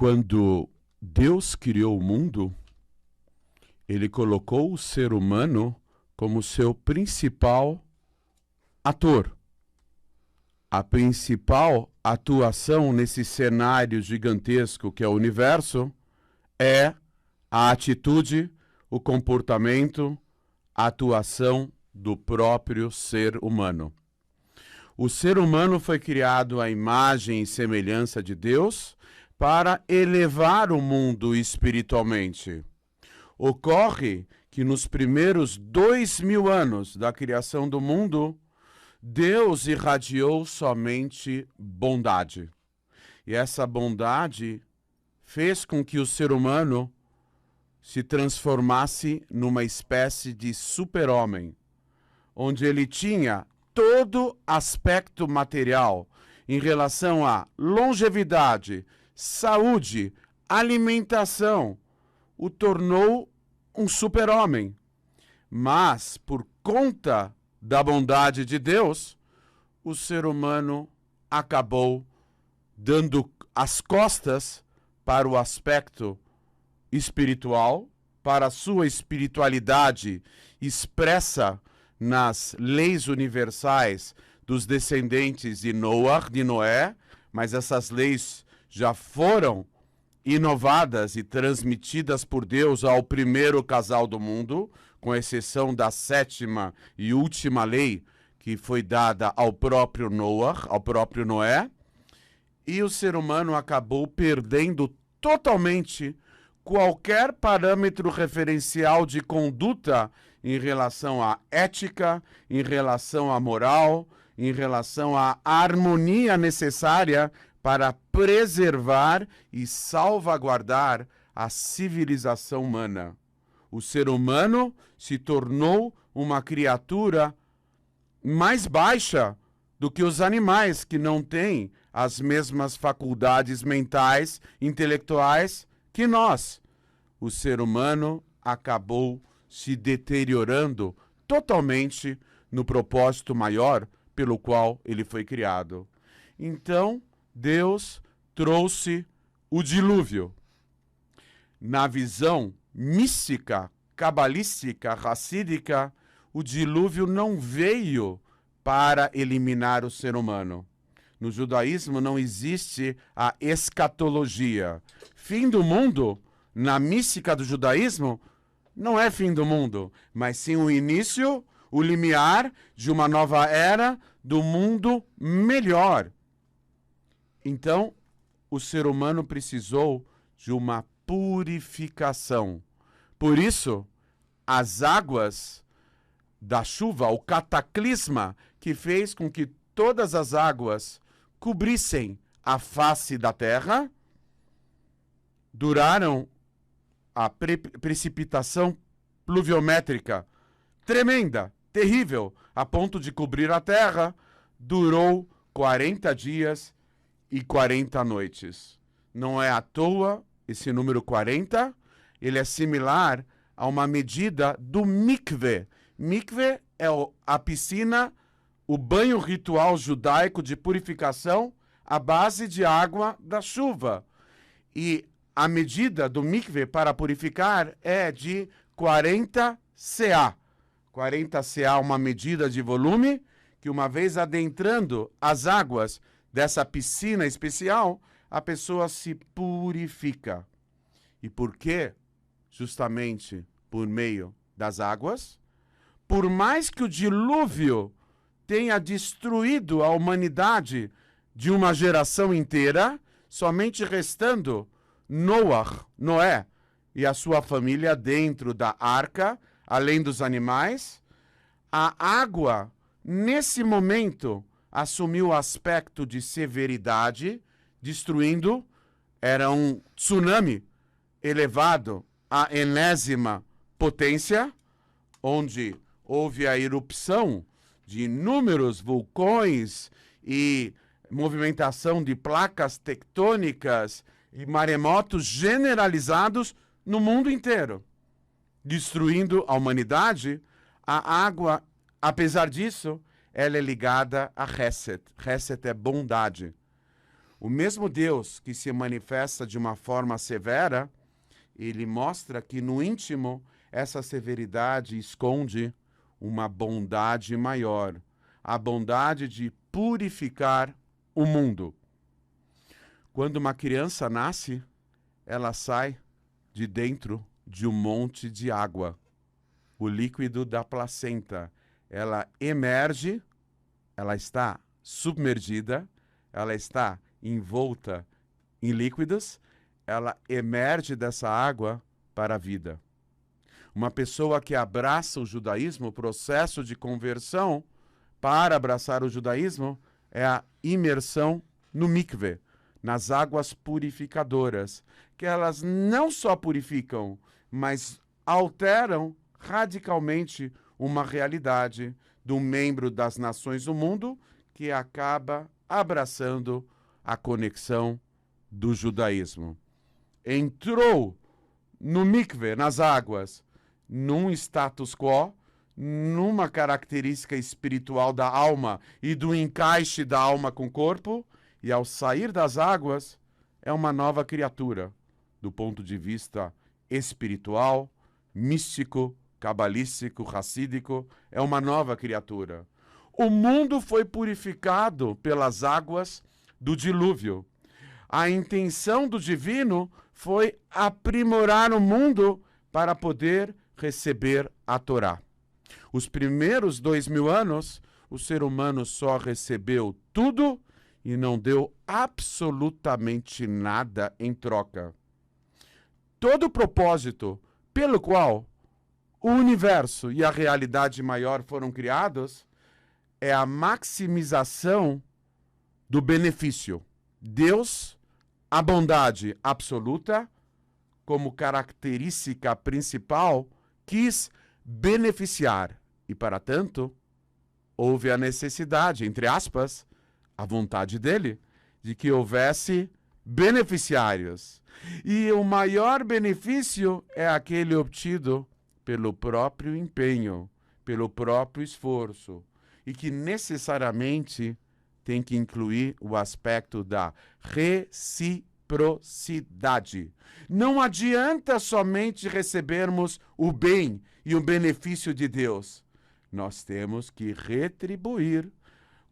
Quando Deus criou o mundo, ele colocou o ser humano como seu principal ator. A principal atuação nesse cenário gigantesco que é o universo é a atitude, o comportamento, a atuação do próprio ser humano. O ser humano foi criado à imagem e semelhança de Deus para elevar o mundo espiritualmente. Ocorre que nos primeiros 2000 anos da criação do mundo, Deus irradiou somente bondade. E essa bondade fez com que o ser humano se transformasse numa espécie de super-homem, onde ele tinha todo aspecto material em relação à longevidade, saúde, alimentação, o tornou um super-homem. Mas, por conta da bondade de Deus, o ser humano acabou dando as costas para o aspecto espiritual, para a sua espiritualidade expressa nas leis universais dos descendentes de Noé, mas essas leis já foram inovadas e transmitidas por Deus ao primeiro casal do mundo, com exceção da 7ª e última lei que foi dada ao próprio Noé, e o ser humano acabou perdendo totalmente qualquer parâmetro referencial de conduta em relação à ética, em relação à moral, em relação à harmonia necessária para preservar e salvaguardar a civilização humana. O ser humano se tornou uma criatura mais baixa do que os animais, que não têm as mesmas faculdades mentais, intelectuais que nós. O ser humano acabou se deteriorando totalmente no propósito maior pelo qual ele foi criado. Então, Deus trouxe o dilúvio. Na visão mística, cabalística, racídica, o dilúvio não veio para eliminar o ser humano. No judaísmo não existe a escatologia. Fim do mundo, na mística do judaísmo, não é fim do mundo, mas sim o início, o limiar de uma nova era do mundo melhor. Então, o ser humano precisou de uma purificação. Por isso, as águas da chuva, o cataclisma que fez com que todas as águas cobrissem a face da terra, duraram a precipitação pluviométrica tremenda, terrível, a ponto de cobrir a terra, durou 40 dias e 40 noites. Não é à toa esse número 40, ele é similar a uma medida do mikve. Mikve é a piscina, o banho ritual judaico de purificação à base de água da chuva. E a medida do mikve para purificar é de 40 CA. 40 CA é uma medida de volume que, uma vez adentrando as águas dessa piscina especial, a pessoa se purifica. E por quê? Justamente por meio das águas. Por mais que o dilúvio tenha destruído a humanidade de uma geração inteira, somente restando Noé e a sua família dentro da arca, além dos animais, a água, nesse momento, assumiu o aspecto de severidade, destruindo, era um tsunami elevado à enésima potência, onde houve a erupção de inúmeros vulcões e movimentação de placas tectônicas e maremotos generalizados no mundo inteiro, destruindo a humanidade. A água, apesar disso, ela é ligada a Hesed. Hesed é bondade. O mesmo Deus que se manifesta de uma forma severa, ele mostra que no íntimo essa severidade esconde uma bondade maior, a bondade de purificar o mundo. Quando uma criança nasce, ela sai de dentro de um monte de água, o líquido da placenta. Ela emerge, ela está submergida, ela está envolta em líquidos, ela emerge dessa água para a vida. Uma pessoa que abraça o judaísmo, o processo de conversão para abraçar o judaísmo é a imersão no mikve, nas águas purificadoras, que elas não só purificam, mas alteram radicalmente uma realidade do membro das nações do mundo que acaba abraçando a conexão do judaísmo. Entrou no mikve, nas águas, num status quo, numa característica espiritual da alma e do encaixe da alma com o corpo, e ao sair das águas, é uma nova criatura, do ponto de vista espiritual, místico, cabalístico, racídico, é uma nova criatura. O mundo foi purificado pelas águas do dilúvio. A intenção do divino foi aprimorar o mundo para poder receber a Torá. Os primeiros 2000 anos, o ser humano só recebeu tudo e não deu absolutamente nada em troca. Todo o propósito pelo qual o universo e a realidade maior foram criados é a maximização do benefício. Deus, a bondade absoluta, como característica principal, quis beneficiar. E, para tanto, houve a necessidade, entre aspas, a vontade dele, de que houvesse beneficiários. E o maior benefício é aquele obtido pelo próprio empenho, pelo próprio esforço, e que necessariamente tem que incluir o aspecto da reciprocidade. Não adianta somente recebermos o bem e o benefício de Deus. Nós temos que retribuir.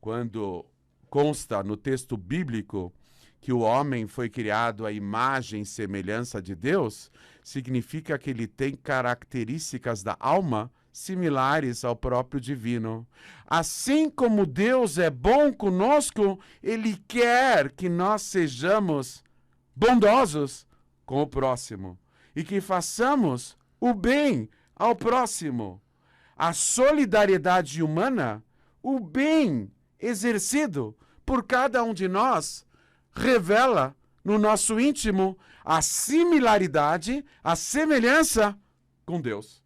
Quando consta no texto bíblico que o homem foi criado à imagem e semelhança de Deus, significa que ele tem características da alma similares ao próprio divino. Assim como Deus é bom conosco, ele quer que nós sejamos bondosos com o próximo e que façamos o bem ao próximo. A solidariedade humana, o bem exercido por cada um de nós, revela no nosso íntimo a similaridade, a semelhança com Deus,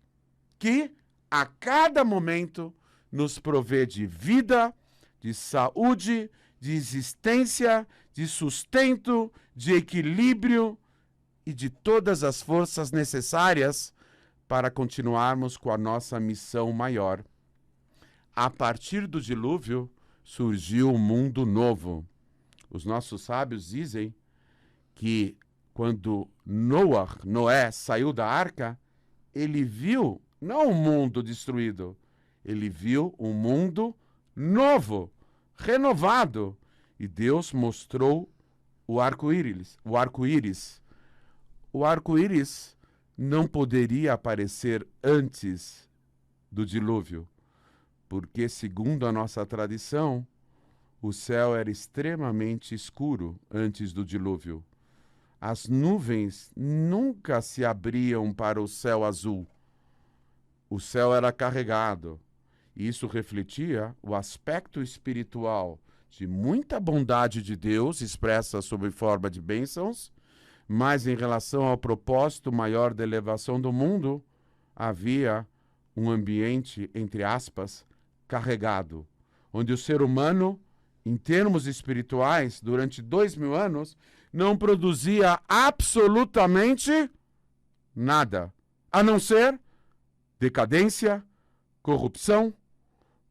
que a cada momento nos provê de vida, de saúde, de existência, de sustento, de equilíbrio e de todas as forças necessárias para continuarmos com a nossa missão maior. A partir do dilúvio, surgiu um mundo novo. Os nossos sábios dizem que quando Noé saiu da arca, ele viu não um mundo destruído, ele viu um mundo novo, renovado. E Deus mostrou o arco-íris. O arco-íris. O arco-íris não poderia aparecer antes do dilúvio, porque, segundo a nossa tradição, o céu era extremamente escuro antes do dilúvio. As nuvens nunca se abriam para o céu azul. O céu era carregado. E isso refletia o aspecto espiritual de muita bondade de Deus, expressa sob forma de bênçãos, mas em relação ao propósito maior da elevação do mundo, havia um ambiente, entre aspas, carregado, onde o ser humano, em termos espirituais, durante 2000 anos, não produzia absolutamente nada, a não ser decadência, corrupção,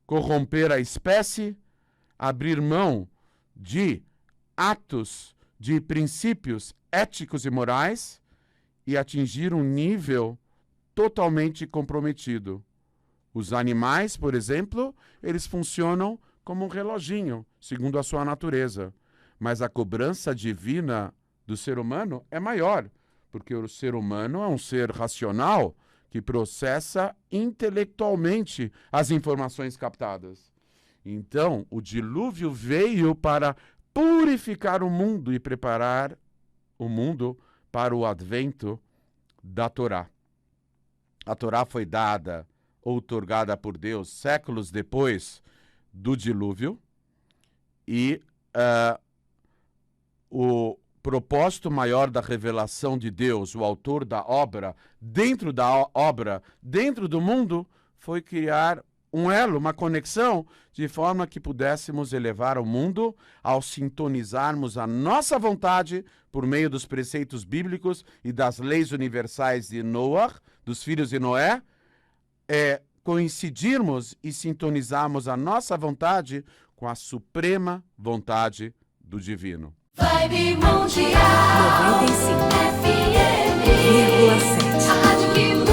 corromper a espécie, abrir mão de atos de princípios éticos e morais e atingir um nível totalmente comprometido. Os animais, por exemplo, eles funcionam como um reloginho, segundo a sua natureza. Mas a cobrança divina do ser humano é maior, porque o ser humano é um ser racional que processa intelectualmente as informações captadas. Então, o dilúvio veio para purificar o mundo e preparar o mundo para o advento da Torá. A Torá foi dada, outorgada por Deus, séculos depois do dilúvio, e o propósito maior da revelação de Deus, o autor da obra, dentro do mundo, foi criar um elo, uma conexão, de forma que pudéssemos elevar o mundo ao sintonizarmos a nossa vontade por meio dos preceitos bíblicos e das leis universais de Noé, dos filhos de Noé, coincidirmos e sintonizarmos a nossa vontade com a suprema vontade do divino. Vibe Mundial 95,7.